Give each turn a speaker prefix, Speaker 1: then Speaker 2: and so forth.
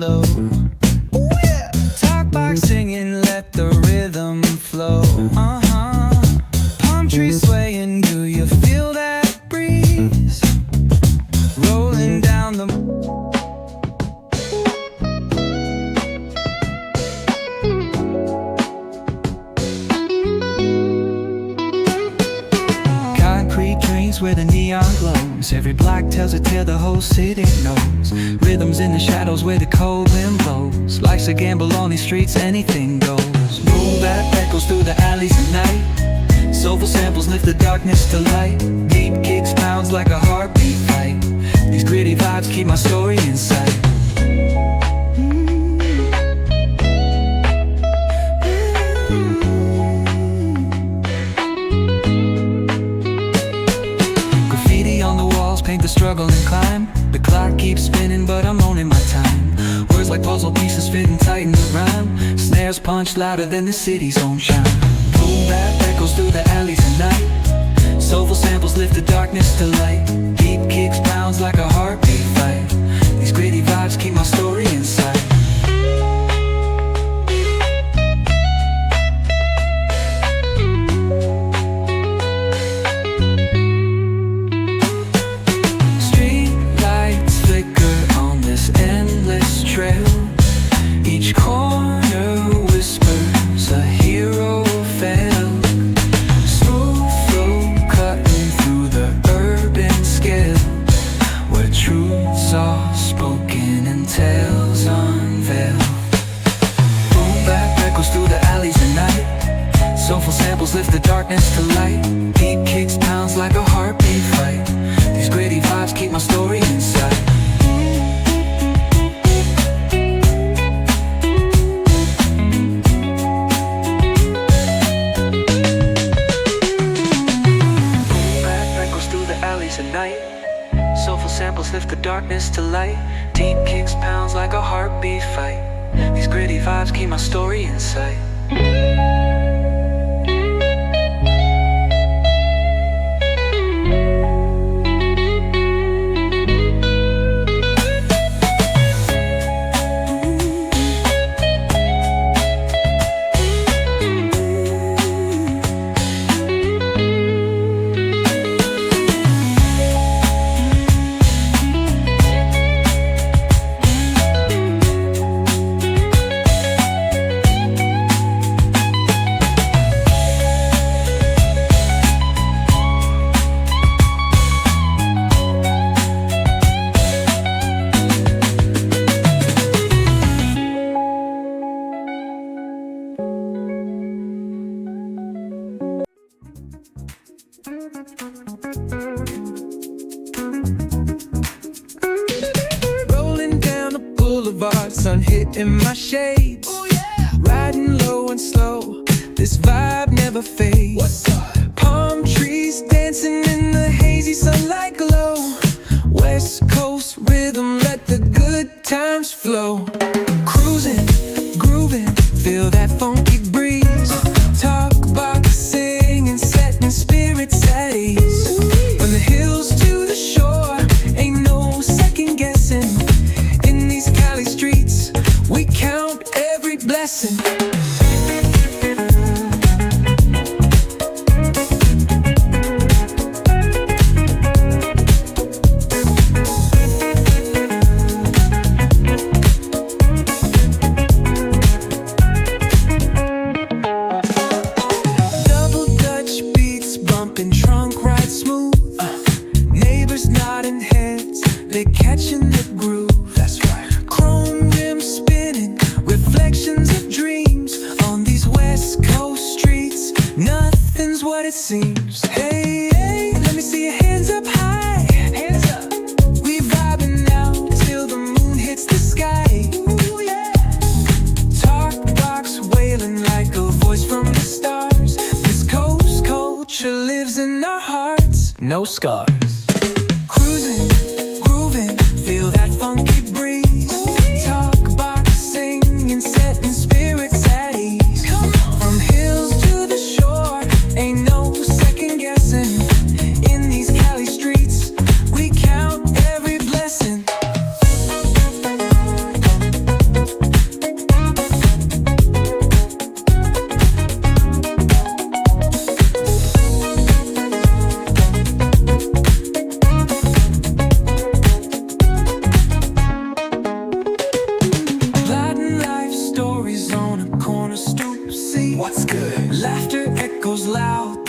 Speaker 1: flow. Talk box singing, let the rhythm flow. Palm trees swaying, do you feel that breeze? Rolling down the concrete drains where the neon glows. Every block tells a tale the whole city knows. Rhythms in the shadows where the cold wind blows. Life's a gamble on these streets, anything goes. Boom bap echoes through the alleys at night. Soulful samples lift the darkness to light. Deep kicks pounds like a heartbeat fight. These gritty vibes keep my story in sight. Graffiti on the walls paint the struggle and climb. The clock keeps spinning but I'm owning my time. Words like puzzle pieces fitting tight in the rhyme. Snares punch louder than the city's own chime. Boom bap echoes through the alleys at night. Soulful samples lift the darkness to light. Deep kicks pounds like a heartbeat fight. These gritty vibes keep my story in sight. Street lights flicker on this endless trail. Each corner whispers a hero fell. Smooth flow cutting through the urban scale, where truths are spoken and tales unveiled. Boom bap echoes through the alleys at night. Soulful samples lift the darkness to light. Deep kicks pounds like a heartbeat fight. These gritty vibes keep my story inside. At night, soulful samples lift the darkness to light. Deep kicks pounds like a heartbeat fight. These gritty vibes keep my story in sight. Rolling down the boulevard, sun hitting my shades. Riding low and slow, this vibe never fades. Palm trees dancing in the hazy sunlight glow. West Coast rhythm, let the good times flow. Cruising, grooving, feel that funky breeze. Talk box singing, setting spirits at ease. From the hills to the shore, ain't no second guessing. In these Cali streets, we count every blessing. They're catching the groove, that's right. Chrome rims spinning, reflections of dreams. On these West Coast streets, nothing's what it seems. Hey, hey, let me see your hands up high. Hands up. We vibing now till the moon hits the sky. Ooh, yeah. Talk box wailing like a voice from the stars. This coast culture lives in our hearts, no scars. Cruising, grooving, feel that funky breeze. Talk box singing, setting spirits at ease. From hills to the shore, ain't no second guessing. In these Cali streets, we count every blessing. what's good. Laughter echoes loud